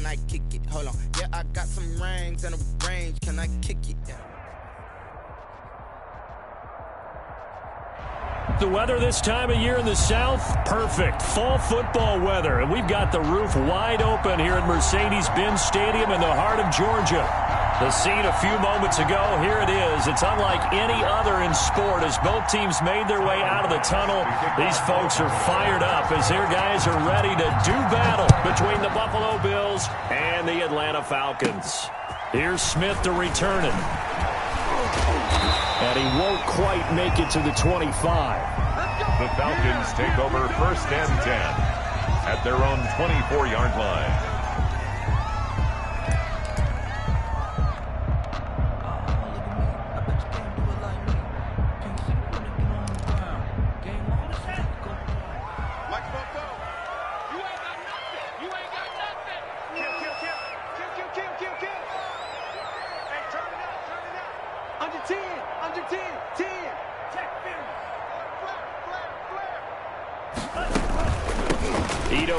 can I kick it? Hold on. Yeah, I got some rings and a range. Can I kick it? Yeah. The weather this time of year in the South, perfect. Fall football weather. And we've got the roof wide open here at Mercedes-Benz Stadium in the heart of Georgia. The scene a few moments ago, here it is. It's unlike any other in sport as both teams made their way out of the tunnel. These folks are fired up as their guys are ready to do battle between the Buffalo Bills and the Atlanta Falcons. Here's Smith to return it. And he won't quite make it to the 25. The Falcons take over 1st and 10 at their own 24-yard line.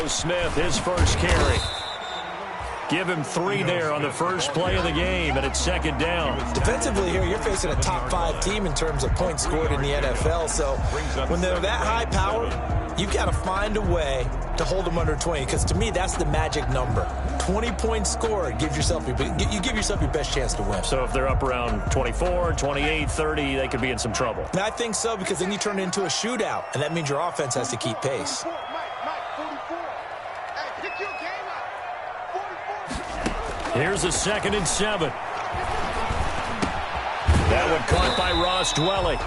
Smith, his first carry. Give him 3 there on the first play of the game, and it's 2nd down. Defensively here, you're facing a top 5 team in terms of points scored in the NFL, so when they're that high power, you've got to find a way to hold them under 20, because to me, that's the magic number. 20 points scored, you give yourself your best chance to win. So if they're up around 24, 28, 30, they could be in some trouble. And I think so, because then you turn it into a shootout, and that means your offense has to keep pace. Here's a 2nd and 7. That one caught by Ross Dwelly.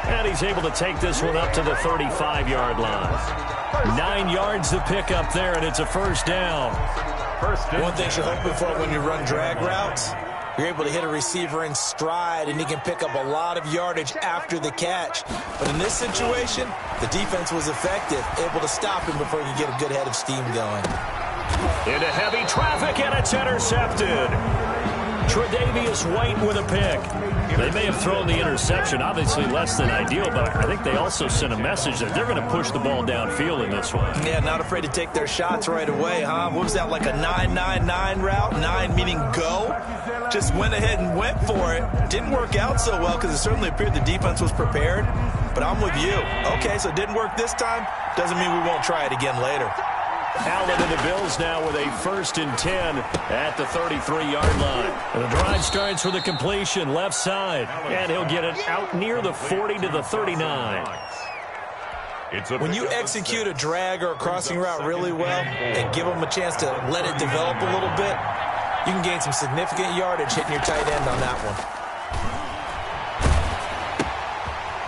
And he's able to take this one up to the 35-yard line. 9 yards to pick up there, and it's a 1st down. One thing you're hoping for when you run drag routes, you're able to hit a receiver in stride, and he can pick up a lot of yardage after the catch. But in this situation, the defense was effective, able to stop him before he could get a good head of steam going. Into heavy traffic, and it's intercepted. Tre'Davious White with a pick. They may have thrown the interception, obviously less than ideal, but I think they also sent a message that they're going to push the ball downfield in this one. Yeah, not afraid to take their shots right away, huh? What was that, like a 9-9-9 route? 9 meaning go? Just went ahead and went for it. Didn't work out so well because it certainly appeared the defense was prepared, but I'm with you. Okay, so it didn't work this time. Doesn't mean we won't try it again later. Allen and the Bills now with a 1st and 10 at the 33-yard line. And the drive starts with a completion left side, and he'll get it out near the 40 to the 39. When you execute a drag or a crossing route really well and give them a chance to let it develop a little bit, you can gain some significant yardage hitting your tight end on that one.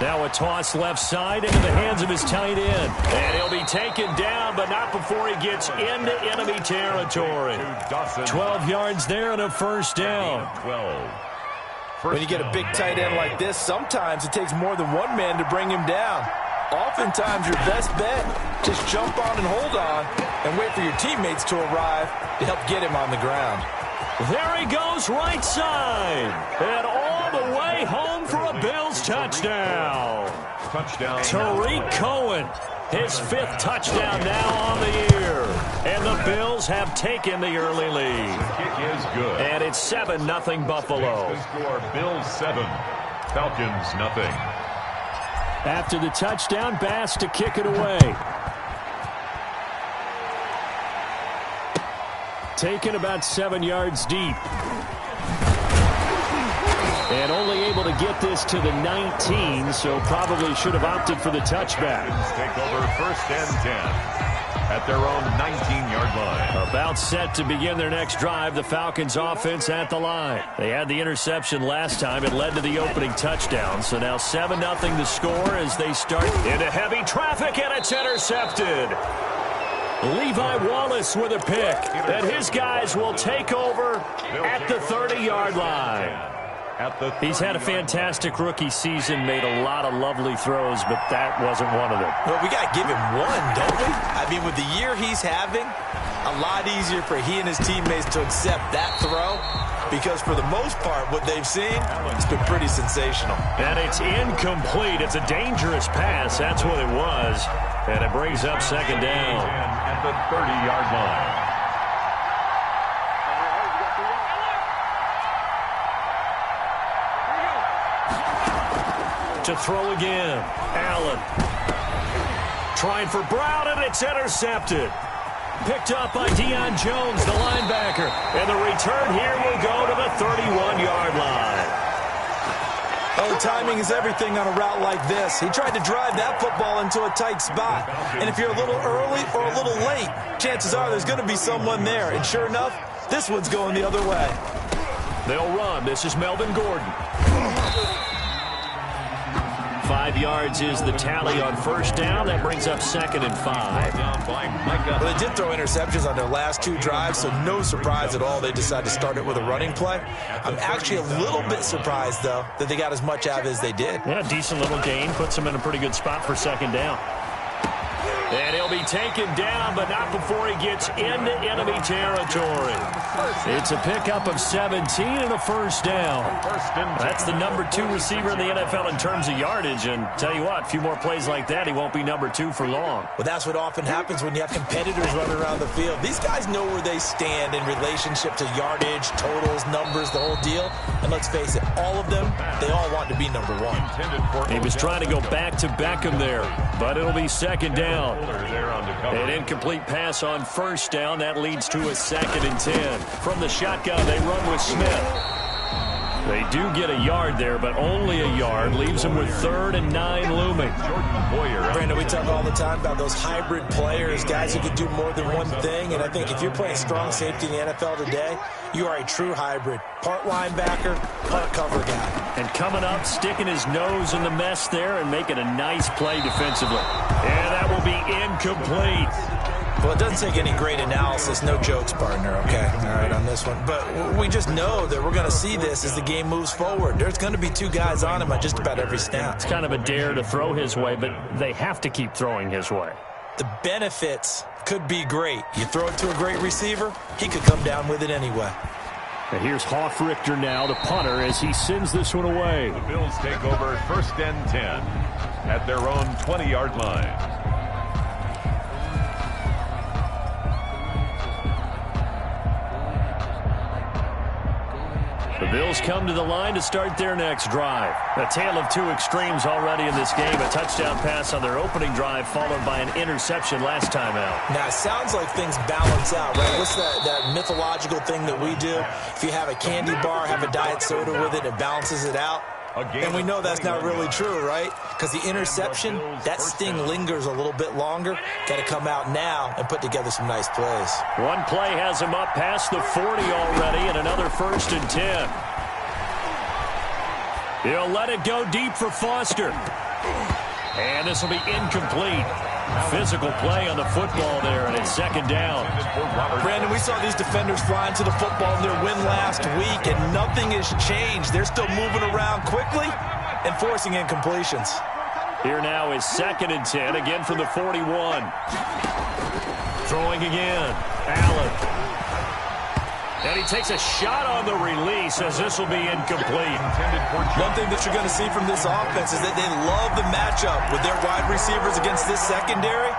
Now a toss left side into the hands of his tight end. And he'll be taken down, but not before he gets into enemy territory. 12 yards there and a 1st down. When you get a big tight end like this, sometimes it takes more than one man to bring him down. Oftentimes your best bet, just jump on and hold on and wait for your teammates to arrive to help get him on the ground. There he goes right side. And all the way home for a Bills touchdown. Tariq Cohen, his 5th touchdown now on the year. And the Bills have taken the early lead. Kick is good. And it's 7-0 Buffalo. The score, Bills 7, Falcons nothing. After the touchdown, Bass to kick it away. Taken about 7 yards deep. And only able to get this to the 19, so probably should have opted for the touchback. Take over 1st and 10 at their own 19-yard line. About set to begin their next drive, the Falcons offense at the line. They had the interception last time. It led to the opening touchdown. So now 7-0 the score as they start into heavy traffic, and it's intercepted. Levi Wallace with a pick, and his guys will take over at the 30-yard line. He's had a fantastic rookie season, made a lot of lovely throws, but that wasn't one of them. Well, we got to give him one, don't we? I mean, with the year he's having, a lot easier for he and his teammates to accept that throw, because for the most part, what they've seen, it's been pretty sensational. And it's incomplete. It's a dangerous pass. That's what it was. And it brings up 2nd down. At the 30-yard line. to throw again. Allen. Trying for Brown, and it's intercepted. Picked up by Deion Jones, the linebacker. And the return here will go to the 31-yard line. Oh, timing is everything on a route like this. He tried to drive that football into a tight spot. And if you're a little early or a little late, chances are there's going to be someone there. And sure enough, this one's going the other way. They'll run. This is Melvin Gordon. 5 yards is the tally on first down. That brings up 2nd and 5. Well, they did throw interceptions on their last 2 drives, so no surprise at all they decided to start it with a running play. I'm actually a little bit surprised, though, that they got as much out of it as they did. Yeah, decent little gain. Puts them in a pretty good spot for 2nd down. And he'll be taken down, but not before he gets into enemy territory. It's a pickup of 17 and a first down. That's the number 2 receiver in the NFL in terms of yardage. And tell you what, a few more plays like that, he won't be number 2 for long. Well, that's what often happens when you have competitors running around the field. These guys know where they stand in relationship to yardage, totals, numbers, the whole deal. And let's face it, all of them, they all want to be number 1. He was trying to go back to Beckham there, but it'll be 2nd down. An incomplete pass on first down. That leads to a 2nd and 10. From the shotgun, they run with Smith. They do get a yard there, but only a yard. Leaves them with 3rd and 9 looming. Brandon, we talk all the time about those hybrid players, guys who can do more than one thing. And I think if you're playing strong safety in the NFL today, you are a true hybrid. Part linebacker, part cover guy. And coming up, sticking his nose in the mess there and making a nice play defensively. And that will be incomplete. Well, it doesn't take any great analysis. No jokes, partner, okay? All right, on this one. But we just know that we're going to see this as the game moves forward. There's going to be 2 guys on him on just about every snap. It's kind of a dare to throw his way, but they have to keep throwing his way. The benefits could be great. You throw it to a great receiver, he could come down with it anyway. And here's Hoffrichter now, the punter, as he sends this one away. The Bills take over 1st and 10 at their own 20-yard line. The Bills come to the line to start their next drive. A tale of 2 extremes already in this game. A touchdown pass on their opening drive, followed by an interception last time out. Now, it sounds like things balance out, right? What's that mythological thing that we do? If you have a candy bar, have a diet soda with it, it balances it out. And we know that's not really true, right? Because the interception, that sting lingers a little bit longer. Got to come out now and put together some nice plays. One play has him up past the 40 already, and another 1st and 10. He'll let it go deep for Foster. And this will be incomplete. Physical play on the football there, and it's 2nd down. Brandon, we saw these defenders flying to the football in their win last week, and nothing has changed. They're still moving around quickly and forcing incompletions. Here now is 2nd and 10, again from the 41. Throwing again. Allen. And he takes a shot on the release as this will be incomplete. One thing that you're going to see from this offense is that they love the matchup with their wide receivers against this secondary.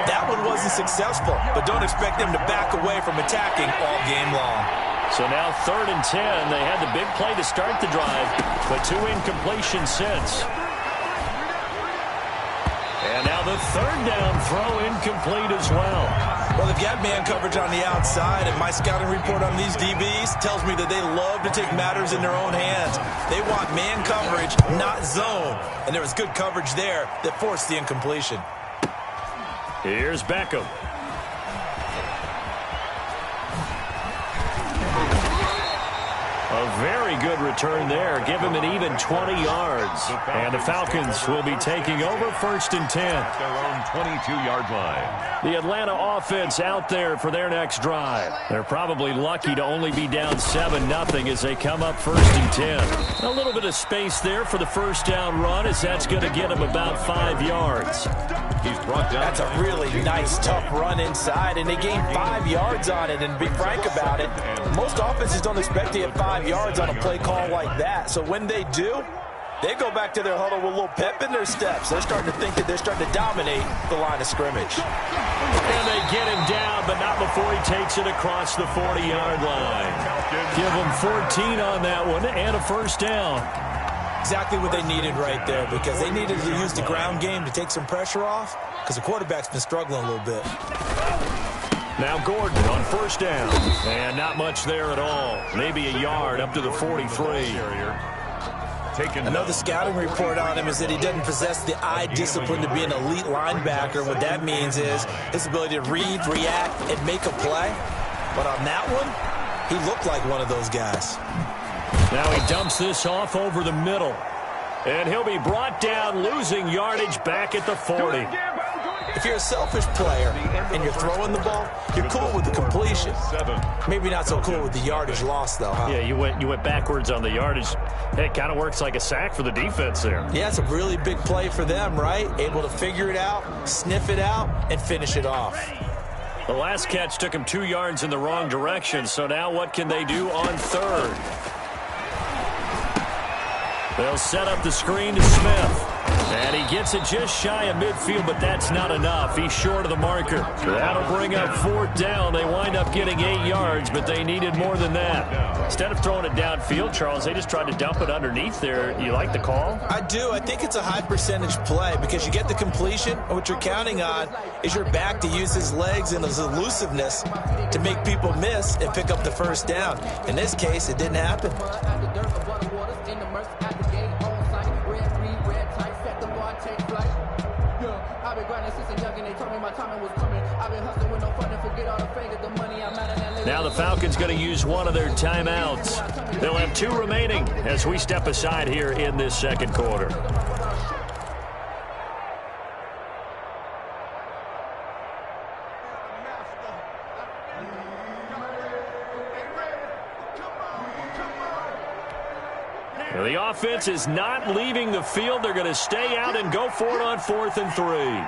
That one wasn't successful, but don't expect them to back away from attacking all game long. So now 3rd and 10. They had the big play to start the drive, but 2 incompletions since. And now the 3rd down throw incomplete as well. Well, they've got man coverage on the outside, and my scouting report on these DBs tells me that they love to take matters in their own hands. They want man coverage, not zone. And there was good coverage there that forced the incompletion. Here's Beckham. A very good return there. Give him an even 20 yards. And the Falcons will be taking over 1st and 10. Their own 22-yard line. The Atlanta offense out there for their next drive. They're probably lucky to only be down 7-0 as they come up 1st and 10. A little bit of space there for the first down run, as that's going to get them about 5 yards. He's brought down. That's a really nice, tough run inside, and they gained 5 yards on it. And to be frank about it, most offenses don't expect to get 5 yards on a play call like that. So when they do, they go back to their huddle with a little pep in their steps. They're starting to think that they're starting to dominate the line of scrimmage. And they get him down, but not before he takes it across the 40-yard line. Give him 14 on that one and a first down. Exactly what they needed right there, because they needed to use the ground game to take some pressure off, because the quarterback's been struggling a little bit. Now Gordon on first down. And not much there at all. Maybe a yard up to the 43. Another scouting report on him is that he doesn't possess the eye discipline to be an elite linebacker. What that means is his ability to read, react, and make a play. But on that one, he looked like one of those guys. Now he dumps this off over the middle. And he'll be brought down, losing yardage back at the 40. If you're a selfish player and you're throwing the ball, you're cool with the completion. Maybe not so cool with the yardage loss, though, huh? Yeah, you went backwards on the yardage. It kind of works like a sack for the defense there. Yeah, it's a really big play for them, right? Able to figure it out, sniff it out, and finish it off. The last catch took him 2 yards in the wrong direction, so now what can they do on third? They'll set up the screen to Smith. And he gets it just shy of midfield, but that's not enough. He's short of the marker. That'll bring up 4th down. They wind up getting 8 yards, but they needed more than that. Instead of throwing it downfield, Charles, they just tried to dump it underneath there. You like the call? I do. I think it's a high percentage play because you get the completion, and what you're counting on is your back to use his legs and his elusiveness to make people miss and pick up the 1st down. In this case, it didn't happen. Now the Falcons going to use one of their timeouts. They'll have 2 remaining as we step aside here in this second quarter. The offense is not leaving the field. They're going to stay out and go for it on 4th and 3.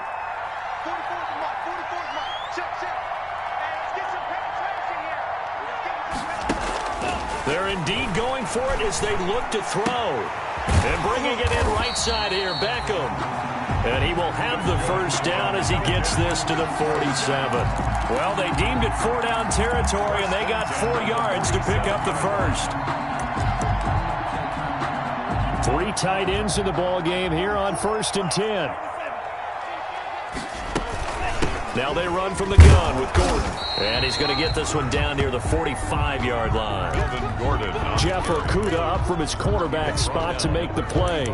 They're indeed going for it as they look to throw. And bringing it in right side here, Beckham. And he will have the 1st down as he gets this to the 47. Well, they deemed it 4-down territory, and they got 4 yards to pick up the 1st. 3 tight ends in the ball game here on 1st and 10. Now they run from the gun with Gordon. And he's going to get this one down near the 45-yard line. Jeff Okudah up from his cornerback spot to make the play.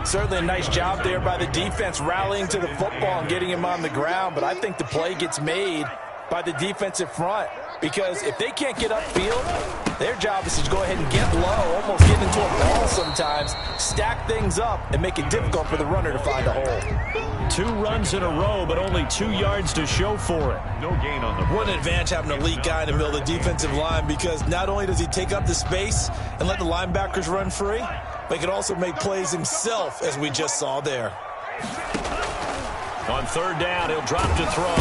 Certainly a nice job there by the defense rallying to the football and getting him on the ground. But I think the play gets made by the defensive front. Because if they can't get upfield, their job is to go ahead and get low, almost get into a ball sometimes, stack things up, and make it difficult for the runner to find a hole. 2 runs in a row, but only 2 yards to show for it. No gain on the What an advantage having an elite guy in the middle of the defensive line, because not only does he take up the space and let the linebackers run free, but he can also make plays himself, as we just saw there. On 3rd down, he'll drop to throw.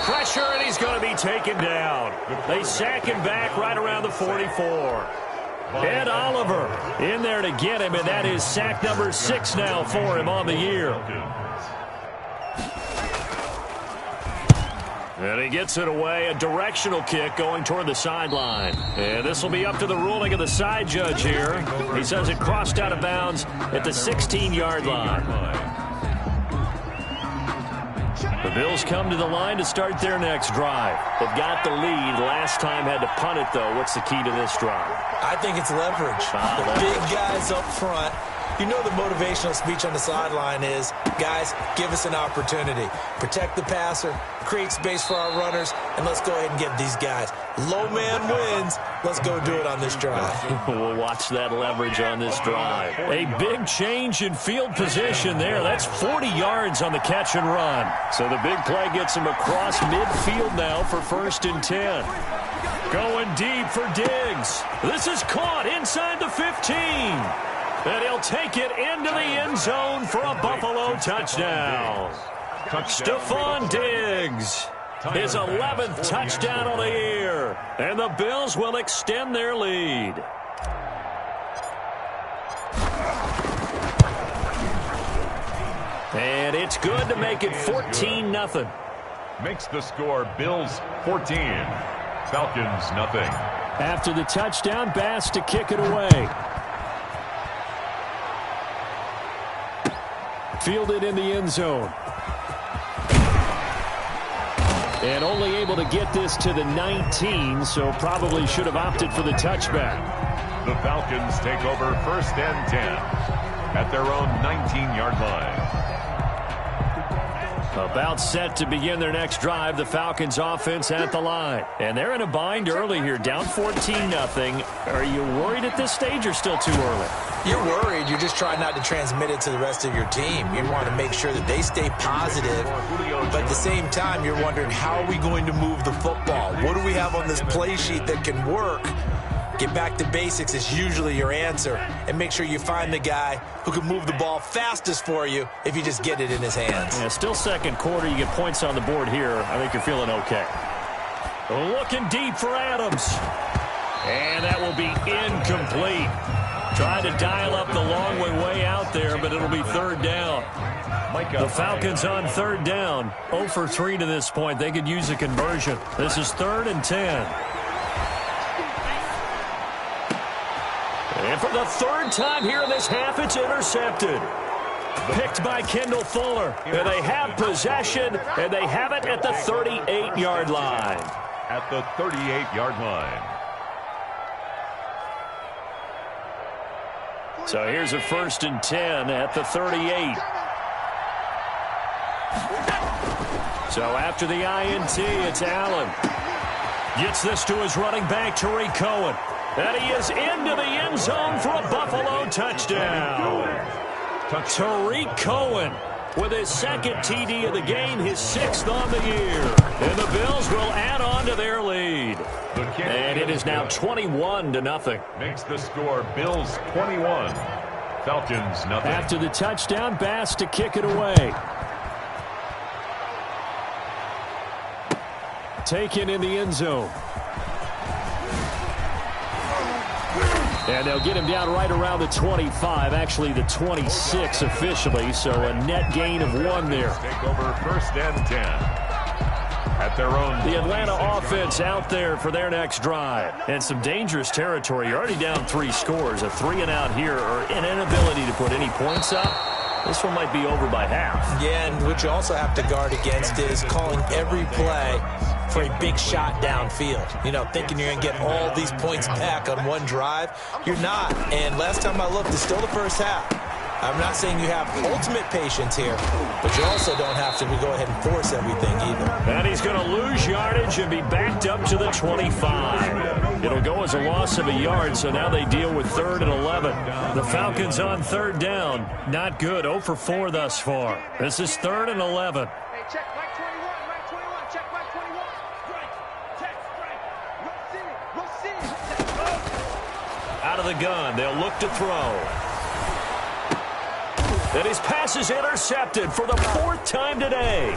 Pressure, and he's going to be taken down. They sack him back right around the 44. Ed Oliver in there to get him, and that is sack number 6 now for him on the year. And he gets it away, a directional kick going toward the sideline. And this will be up to the ruling of the side judge here. He says it crossed out of bounds at the 16-yard line. The Bills come to the line to start their next drive. They've got the lead. Last time had to punt it, though. What's the key to this drive? I think it's leverage. The big guys up front. You know the motivational speech on the sideline is, guys, give us an opportunity. Protect the passer, create space for our runners, and let's go ahead and get these guys. Low man wins. Let's go do it on this drive. We'll watch that leverage on this drive. A big change in field position there. That's 40 yards on the catch and run. So the big play gets him across midfield now for 1st and 10. Going deep for Diggs. This is caught inside the 15. And he'll take it into the end zone for a Buffalo touchdown. Stephon Diggs, his 11th touchdown of the year. And the Bills will extend their lead. And it's good to make it 14-0. Makes the score Bills 14, Falcons nothing. After the touchdown, Bass to kick it away. Fielded in the end zone. And only able to get this to the 19, so probably should have opted for the touchback. The Falcons take over 1st and 10 at their own 19-yard line. About set to begin their next drive, the Falcons offense at the line. And they're in a bind early here, down 14-0. Are you worried at this stage or still too early? You're worried. You're just trying not to transmit it to the rest of your team. You want to make sure that they stay positive. But at the same time, you're wondering, how are we going to move the football? What do we have on this play sheet that can work? Get back to basics is usually your answer. And make sure you find the guy who can move the ball fastest for you if you just get it in his hands. Yeah, still second quarter. You get points on the board here. I think you're feeling okay. Looking deep for Adams. And that will be incomplete. Trying to dial up the long way out there, but it'll be 3rd down. The Falcons on 3rd down. 0 for 3 to this point. They could use a conversion. This is 3rd and 10. And for the 3rd time here in this half, it's intercepted. Picked by Kendall Fuller. And they have possession, and they have it at the 38-yard line. At the 38-yard line. So here's a 1st and 10 at the 38. So after the INT, it's Allen. Gets this to his running back, Tariq Cohen. And he is into the end zone for a Buffalo touchdown. Tariq Cohen with his 2nd TD of the game, his 6th on the year. And the Bills will add on to their lead. And it is now 21-0. Makes the score Bills 21, Falcons nothing. After the touchdown, Bass to kick it away. Taken in the end zone. And they'll get him down right around the 25, actually the 26 officially, so a net gain of 1 there. Take over 1st and 10 at their own. The Atlanta offense out there for their next drive. And some dangerous territory. You're already down 3 scores. A 3-and-out here, or an inability to put any points up. This one might be over by half. Yeah, and what you also have to guard against is calling every play for a big shot downfield. You know, thinking you're going to get all these points back on one drive. You're not. And last time I looked, it's still the first half. I'm not saying you have ultimate patience here, but you also don't have to go ahead and force everything either. And he's going to lose yardage and be backed up to the 25. It'll go as a loss of a yard, so now they deal with 3rd and 11. The Falcons on 3rd down. Not good. 0 for 4 thus far. This is 3rd and 11. Hey, check Mike 21, Mike 21, check Mike 21. Strike, check, strike. Out of the gun. They'll look to throw. And his pass is intercepted for the 4th time today.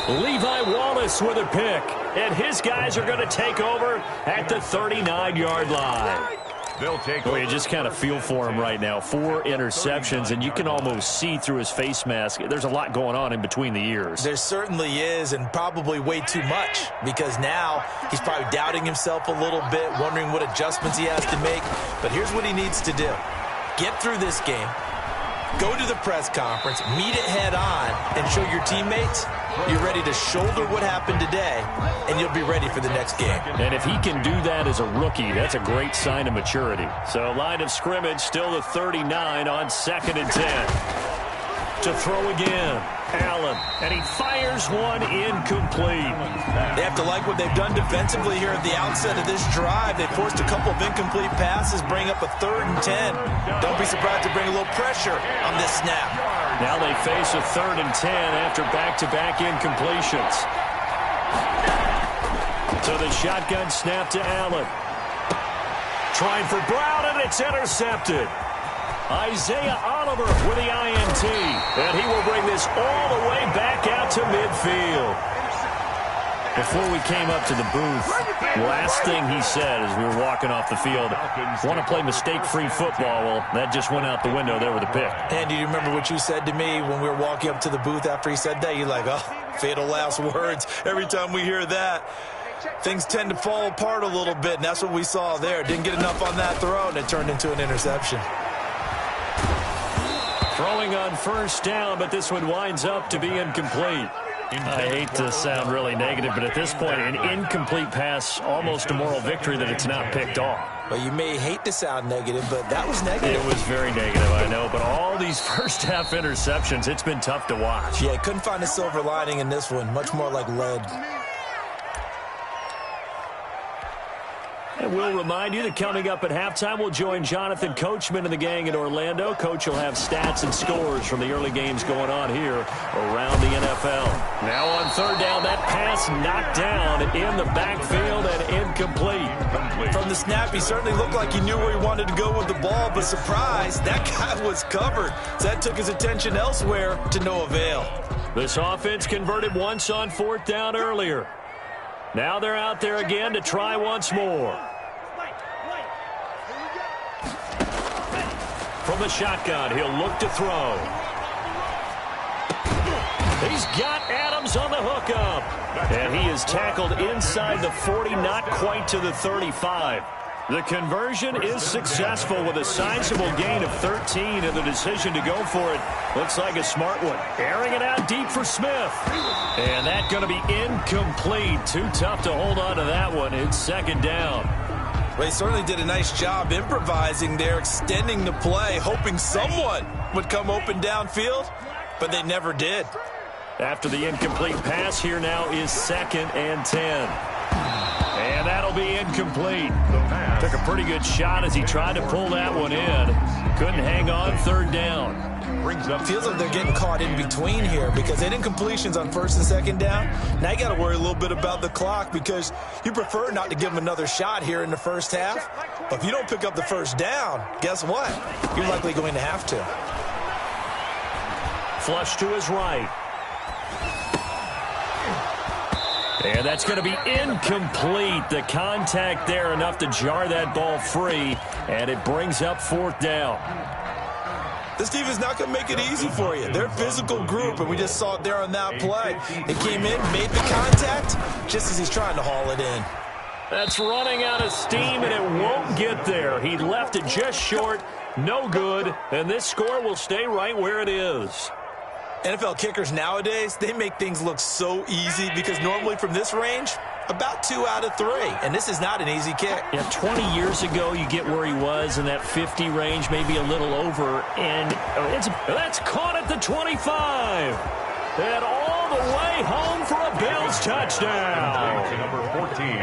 Levi Wallace with a pick. And his guys are going to take over at the 39-yard line. They'll take You just kind of feel for him right now. 4 interceptions, and you can almost see through his face mask. There's a lot going on in between the ears. There certainly is, and probably way too much, because now he's probably doubting himself a little bit, wondering what adjustments he has to make. But here's what he needs to do. Get through this game. Go to the press conference, meet it head on, and show your teammates you're ready to shoulder what happened today, and you'll be ready for the next game. And if he can do that as a rookie, that's a great sign of maturity. So line of scrimmage, still the 39 on 2nd and 10. To throw again, Allen, and he fires one incomplete. They have to like what they've done defensively here at the outset of this drive. They forced a couple of incomplete passes, bring up a 3rd and 10. Don't be surprised to bring a little pressure on this snap. Now they face a 3rd and 10 after back-to-back incompletions. So the shotgun snap to Allen. Trying for Brown, and it's intercepted. Isaiah Oliver with the INT. And he will bring this all the way back out to midfield. Before we came up to the booth, last thing he said as we were walking off the field, want to play mistake-free football. Well, that just went out the window there with a pick. And do you remember what you said to me when we were walking up to the booth after he said that? You're like, oh, fatal last words. Every time we hear that, things tend to fall apart a little bit, and that's what we saw there. Didn't get enough on that throw, and it turned into an interception. Throwing on first down, but this one winds up to be incomplete. I hate to sound really negative, but at this point, an incomplete pass, almost a moral victory that it's not picked off. Well, you may hate to sound negative, but that was negative. It was very negative, I know, but all these first-half interceptions, it's been tough to watch. Yeah, couldn't find a silver lining in this one. Much more like lead. And we'll remind you that coming up at halftime, we'll join Jonathan Coachman and the gang in Orlando. Coach will have stats and scores from the early games going on here around the NFL. Now on third down, that pass knocked down in the backfield and incomplete. From the snap, he certainly looked like he knew where he wanted to go with the ball, but surprise, that guy was covered. So that took his attention elsewhere to no avail. This offense converted once on fourth down earlier. Now they're out there again to try once more. From the shotgun, he'll look to throw. He's got Adams on the hookup. And he is tackled inside the 40, not quite to the 35. The conversion is successful with a sizable gain of 13, and the decision to go for it looks like a smart one. Airing it out deep for Smith. And that's going to be incomplete. Too tough to hold on to that one. It's second down. Well, he certainly did a nice job improvising there, extending the play, hoping someone would come open downfield, but they never did. After the incomplete pass, here now is 2nd and 10. And that'll be incomplete. Took a pretty good shot as he tried to pull that one in. Couldn't hang on third down. Feels like they're getting caught in between here because they did incompletions on first and second down. Now you got to worry a little bit about the clock because you prefer not to give them another shot here in the first half. But if you don't pick up the first down, guess what? You're likely going to have to. Flush to his right. And that's going to be incomplete. The contact there enough to jar that ball free, and it brings up fourth down. This team is not going to make it easy for you. They're a physical group, and we just saw it there on that play. They came in, made the contact, just as he's trying to haul it in. That's running out of steam, and it won't get there. He left it just short, no good, and this score will stay right where it is. NFL kickers nowadays, they make things look so easy because normally from this range, about 2 out of 3, and this is not an easy kick. Yeah, 20 years ago, you get where he was in that 50 range, maybe a little over, and that's caught at the 25. And all the way home for a Bills touchdown.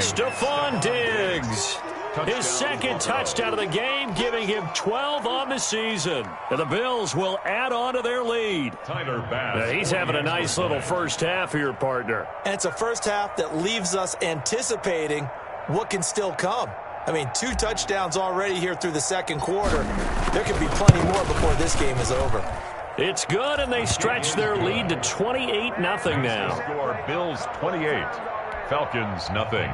Stephon Diggs. His second touchdown of the game, giving him 12 on the season. And the Bills will add on to their lead. He's having a nice little first half here, partner. And it's a first half that leaves us anticipating what can still come. I mean, 2 touchdowns already here through the second quarter. There could be plenty more before this game is over. It's good, and they stretch their lead to 28-0 now. Score Bills 28, Falcons nothing.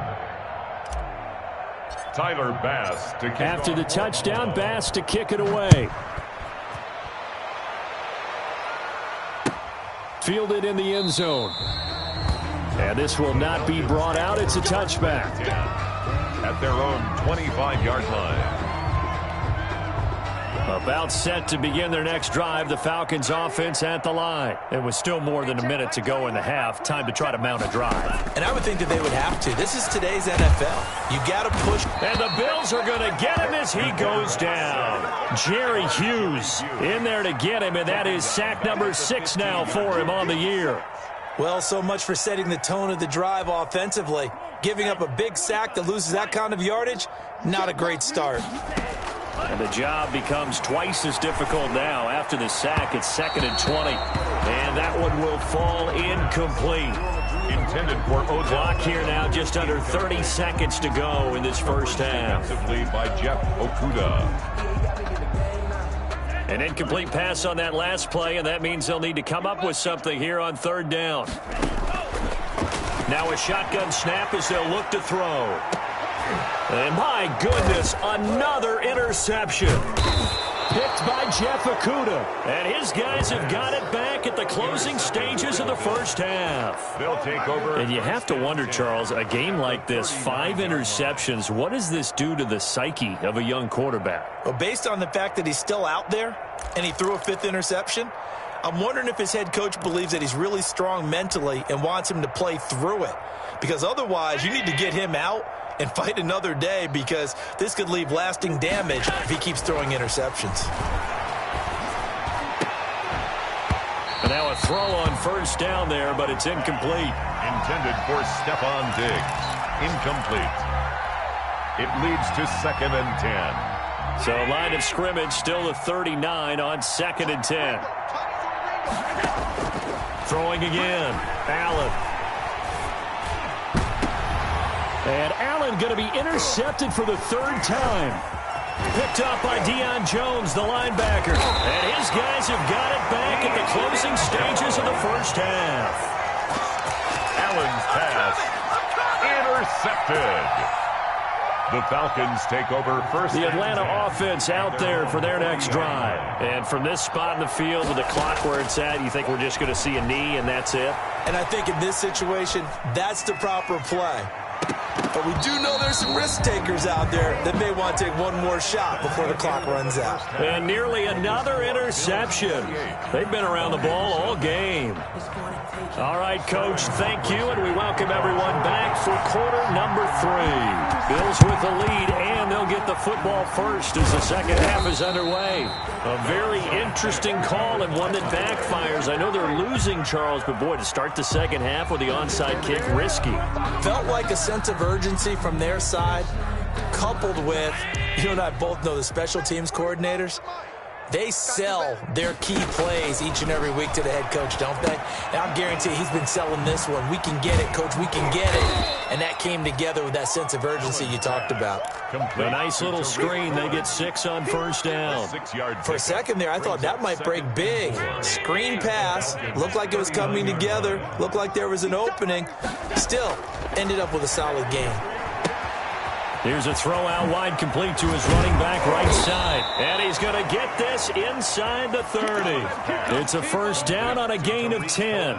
Tyler Bass to kick After the off. touchdown, Bass to kick it away. Fielded in the end zone. And this will not be brought out. It's a touchback. At their own 25-yard line. About set to begin their next drive, the Falcons offense at the line. And with still more than a minute to go in the half, time to try to mount a drive. And I would think that they would have to. This is today's NFL. You got to push. And the Bills are going to get him as he goes down. Jerry Hughes in there to get him, and that is sack number 6 now for him on the year. Well, so much for setting the tone of the drive offensively. Giving up a big sack that loses that kind of yardage, not a great start. And the job becomes twice as difficult now. After the sack, it's 2nd and 20. And that one will fall incomplete. Intended for Odell. Clock here now, just under 30 seconds to go in this first half. Lead by Jeff Okuda. An incomplete pass on that last play, and that means they'll need to come up with something here on third down. Now a shotgun snap as they'll look to throw. And my goodness, another interception. Picked by Jeff Okuda. And his guys have got it back at the closing stages of the first half. They'll take over. And you have to wonder, Charles, a game like this, 5 interceptions, what does this do to the psyche of a young quarterback? Well, based on the fact that he's still out there, and he threw a 5th interception. I'm wondering if his head coach believes that he's really strong mentally and wants him to play through it. Because otherwise, you need to get him out and fight another day, because this could leave lasting damage if he keeps throwing interceptions. And now a throw on first down there, but it's incomplete. Intended for Stephon Diggs. Incomplete. It leads to 2nd and 10. So line of scrimmage still the 39 on 2nd and 10. Throwing again. Allen. And Allen going to be intercepted for the 3rd time. Picked up by Deion Jones, the linebacker. And his guys have got it back at the closing stages of the first half. Allen's pass intercepted. The Falcons take over first. The Atlanta offense out there for their next drive. And from this spot in the field with the clock where it's at, you think we're just going to see a knee and that's it? And I think in this situation, that's the proper play. But we do know there's some risk takers out there that may want to take one more shot before the clock runs out. And nearly another interception. They've been around the ball all game. All right, Coach, thank you, and we welcome everyone back for quarter number 3. Bills with the lead, and they'll get the football first as the second half is underway. A very interesting call and one that backfires. I know they're losing, Charles, but boy, to start the second half with the onside kick, risky. Felt like a sense of urgency from their side, coupled with, you and I both know the special teams coordinators. They sell their key plays each and every week to the head coach, don't they? And I guarantee he's been selling this one. We can get it, Coach. We can get it. And that came together with that sense of urgency you talked about. A nice little screen. They get 6 on first down. For a second there, I thought that might break big. Screen pass. Looked like it was coming together. Looked like there was an opening. Still, ended up with a solid game. Here's a throw out wide, complete to his running back right side. And he's going to get this inside the 30. It's a first down on a gain of 10.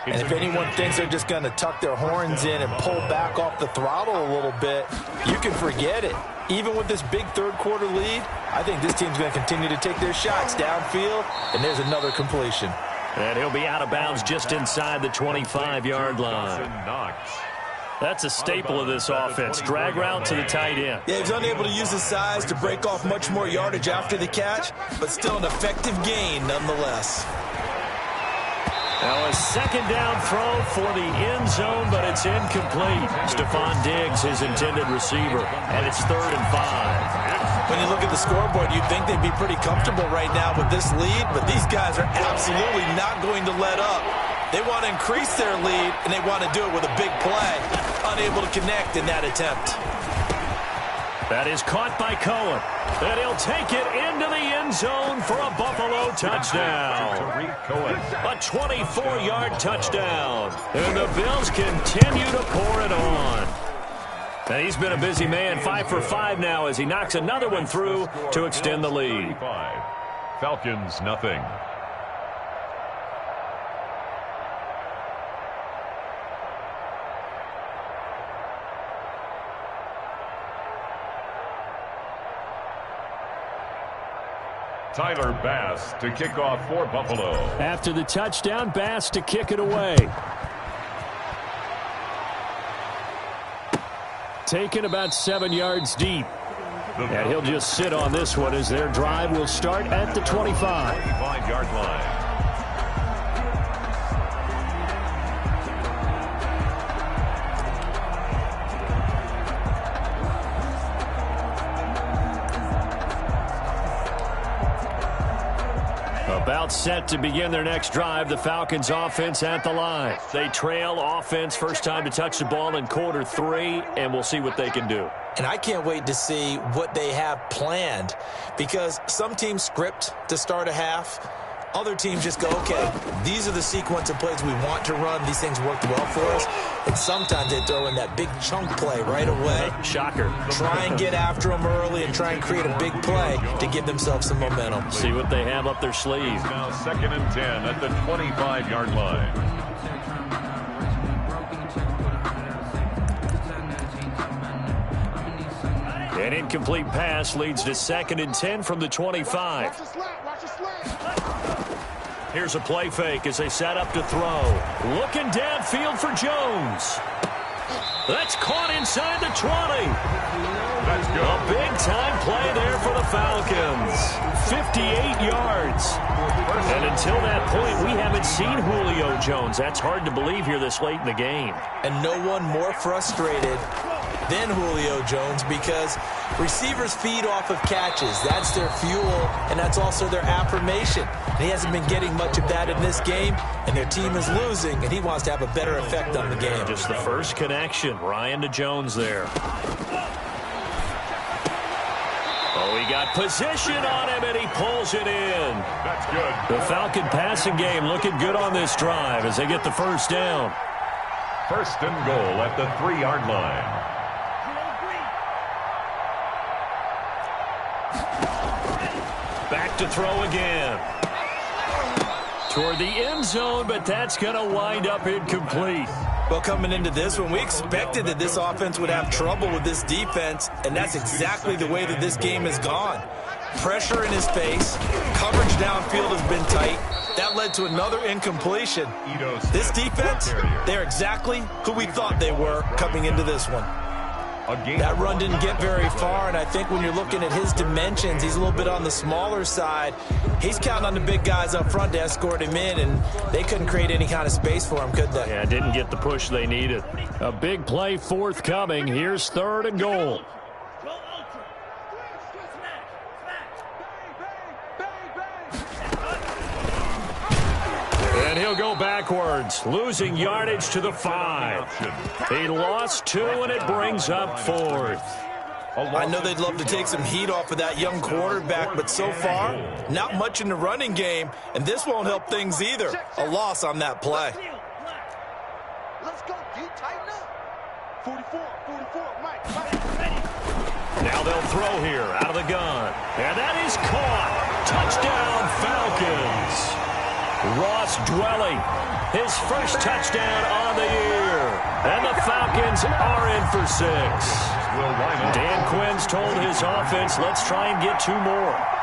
And if anyone thinks they're just going to tuck their horns in and pull back off the throttle a little bit, you can forget it. Even with this big third-quarter lead, I think this team's going to continue to take their shots downfield, and there's another completion. And he'll be out of bounds just inside the 25-yard line. That's a staple of this offense. Drag route to the tight end. Yeah, he was unable to use his size to break off much more yardage after the catch, but still an effective gain nonetheless. Now a second down throw for the end zone, but it's incomplete. Stephon Diggs, his intended receiver, and it's 3rd and 5. When you look at the scoreboard, you'd think they'd be pretty comfortable right now with this lead, but these guys are absolutely not going to let up. They want to increase their lead, and they want to do it with a big play. Unable to connect in that attempt. That is caught by Cohen. And he'll take it into the end zone for a Buffalo touchdown. A 24-yard touchdown. And the Bills continue to pour it on. And he's been a busy man, 5 for 5 now as he knocks another one through to extend the lead. Falcons, nothing. Tyler Bass to kick off for Buffalo. After the touchdown, Bass to kick it away. Taken about 7 yards deep. And he'll just sit on this one as their drive will start at the 25. 25-yard line. About set to begin their next drive, the Falcons offense at the line. They trail offense, first time to touch the ball in quarter 3, and we'll see what they can do. And I can't wait to see what they have planned, because some teams script to start a half. Other teams just go, okay, these are the sequence of plays we want to run. These things worked well for us. And sometimes they throw in that big chunk play right away. Shocker. Try and get after them early and try and create a big play to give themselves some momentum. See what they have up their sleeve. Now 2nd and 10 at the 25-yard line. An incomplete pass leads to 2nd and 10 from the 25. Here's a play fake as they set up to throw. Looking downfield for Jones. That's caught inside the 20. That's good. A big-time play there for the Falcons. 58 yards. And until that point, we haven't seen Julio Jones. That's hard to believe here this late in the game. And no one more frustrated than Julio Jones because receivers feed off of catches. That's their fuel, and that's also their affirmation. And he hasn't been getting much of that in this game, and their team is losing, and he wants to have a better effect on the game. Just the first connection. Ryan to Jones there. Oh, he got position on him, and he pulls it in. That's good. The Falcon passing game looking good on this drive as they get the first down. 1st and goal at the 3-yard line. Back to throw again. Toward the end zone, but that's going to wind up incomplete. Well, coming into this one, we expected that this offense would have trouble with this defense, and that's exactly the way that this game has gone. Pressure in his face. Coverage downfield has been tight. That led to another incompletion. This defense, they're exactly who we thought they were coming into this one. That run didn't get very far, and I think when you're looking at his dimensions, he's a little bit on the smaller side. He's counting on the big guys up front to escort him in, and they couldn't create any kind of space for him, could they? Yeah, didn't get the push they needed. A big play forthcoming. Here's 3rd and goal. And he'll go backwards, losing yardage to the 5. He lost 2, and it brings up 4th. I know they'd love to take some heat off of that young quarterback, but so far, not much in the running game, and this won't help things either. A loss on that play. Let's go, D. Tighten up. 44, Mike. Now they'll throw here out of the gun. And that is caught. Touchdown, Falcons. Ross Dwelly, his first touchdown on the year. And the Falcons are in for 6. Dan Quinn's told his offense, let's try and get 2 more.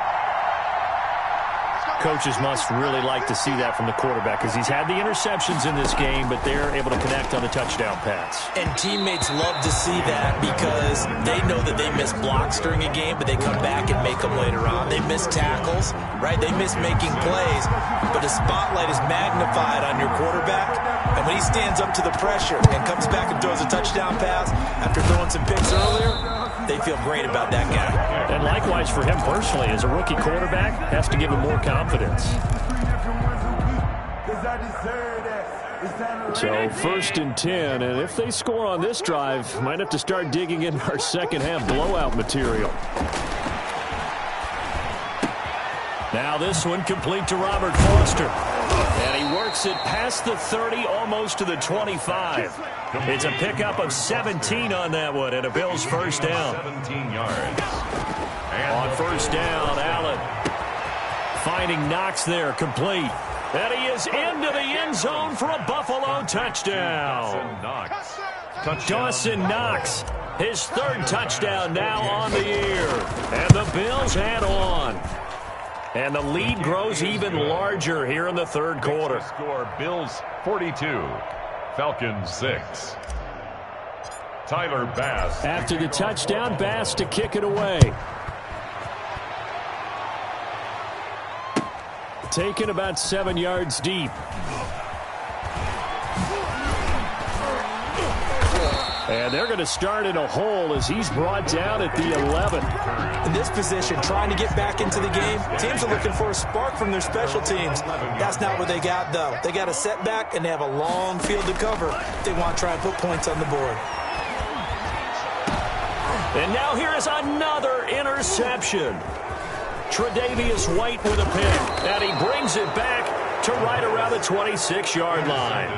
Coaches must really like to see that from the quarterback because he's had the interceptions in this game, but they're able to connect on the touchdown pass. And teammates love to see that because they know that they miss blocks during a game, but they come back and make them later on. They miss tackles, right? They miss making plays, but the spotlight is magnified on your quarterback. And when he stands up to the pressure and comes back and throws a touchdown pass after throwing some picks earlier, they feel great about that guy. And likewise for him personally, as a rookie quarterback, has to give him more confidence. So 1st and 10, and if they score on this drive, might have to start digging into our second half blowout material. Now this one complete to Robert Foster. And he works it past the 30, almost to the 25. It's a pickup of 17 on that one, and a Bills first down. 17 yards. On first down, Allen finding Knox there, complete. And he is into the end zone for a Buffalo touchdown. Dawson Knox, his 3rd touchdown now on the year. And the Bills head on. And the lead grows even larger here in the 3rd quarter. Score Bills 42, Falcons 6. Tyler Bass. After the touchdown, Bass to kick it away. Taken about 7 yards deep. And they're going to start in a hole as he's brought down at the 11. In this position, trying to get back into the game, teams are looking for a spark from their special teams. That's not what they got, though. They got a setback, and they have a long field to cover. They want to try and put points on the board. And now here is another interception. Tre'Davious White with a pick, and he brings it back to right around the 26-yard line.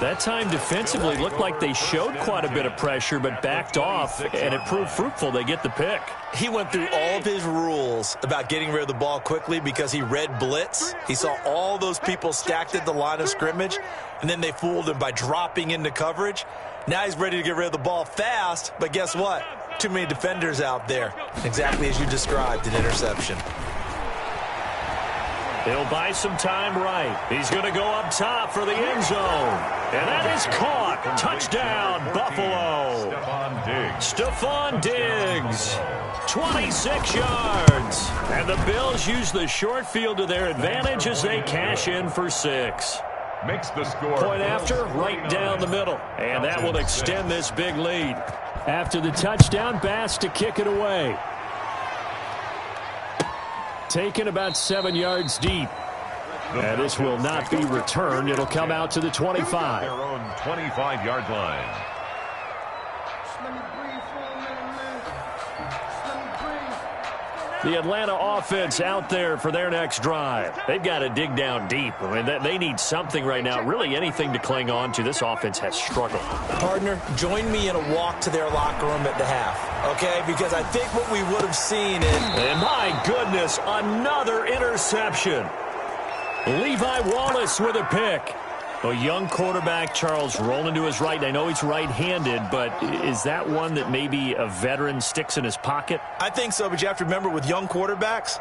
That time defensively looked like they showed quite a bit of pressure but backed off, and it proved fruitful. They get the pick. He went through all of his rules about getting rid of the ball quickly because he read blitz. He saw all those people stacked at the line of scrimmage, and then they fooled him by dropping into coverage. Now he's ready to get rid of the ball fast, but guess what? Too many defenders out there. Exactly as you described, an interception. He'll buy some time right. He's going to go up top for the end zone. And that is caught. Touchdown, Buffalo. Stephon Diggs. 26 yards. And the Bills use the short field to their advantage as they cash in for 6. Makes the score. Point after, right down the middle. And that will extend this big lead. After the touchdown, Bass to kick it away. Taken about 7 yards deep. And this will not be returned. It'll come out to the 25. Their own 25-yard line. The Atlanta offense out there for their next drive. They've got to dig down deep. I mean, they need something right now, really anything to cling on to. This offense has struggled. Partner, join me in a walk to their locker room at the half, okay? Because I think what we would have seen is... And my goodness, another interception. Levi Wallace with a pick. A young quarterback, Charles, rolling to his right. I know he's right-handed, but is that one that maybe a veteran sticks in his pocket? I think so, but you have to remember with young quarterbacks,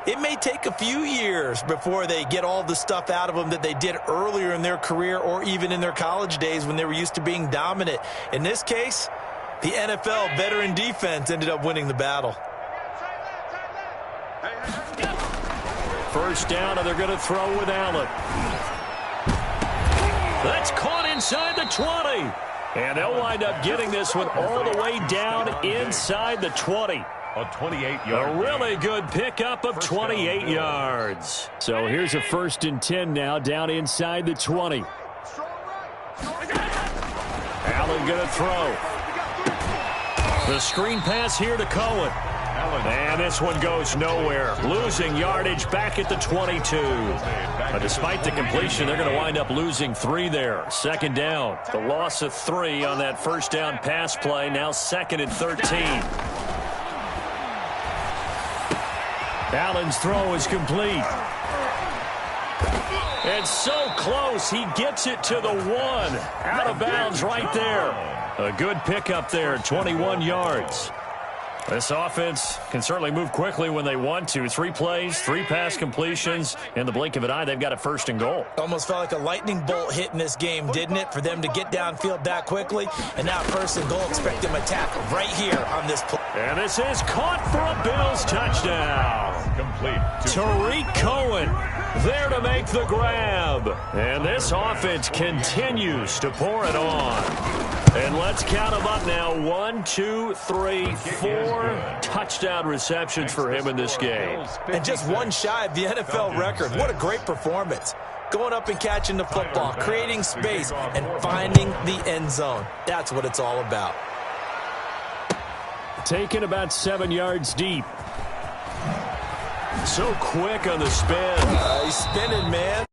it may take a few years before they get all the stuff out of them that they did earlier in their career or even in their college days when they were used to being dominant. In this case, the NFL veteran defense ended up winning the battle. First down, and they're going to throw with Allen. That's caught inside the 20. And they'll wind up getting this one all the way down inside the 20. A 28-yard. A really good pickup of 28 yards. So here's a 1st and 10 now down inside the 20. Allen going to throw. The screen pass here to Cohen. And this one goes nowhere. Losing yardage back at the 22. But despite the completion, they're going to wind up losing 3 there. 2nd down. The loss of 3 on that first down pass play. Now 2nd and 13. Allen's throw is complete. And so close. He gets it to the 1. Out of bounds right there. A good pickup there, 21 yards. This offense can certainly move quickly when they want to. 3 plays, 3 pass completions. In the blink of an eye, they've got a 1st and goal. Almost felt like a lightning bolt hit in this game, didn't it? For them to get downfield that quickly. And now 1st and goal, expect them to tackle right here on this play. And this is caught for a Bills touchdown. Complete. Tariq Cohen there to make the grab. And this offense continues to pour it on. And let's count them up now. 1, 2, 3, 4 touchdown receptions for him in this game. And just 1 shy of the NFL record. What a great performance. Going up and catching the football, creating space, and finding the end zone. That's what it's all about. Taken about 7 yards deep. So quick on the spin. He's spinning, man.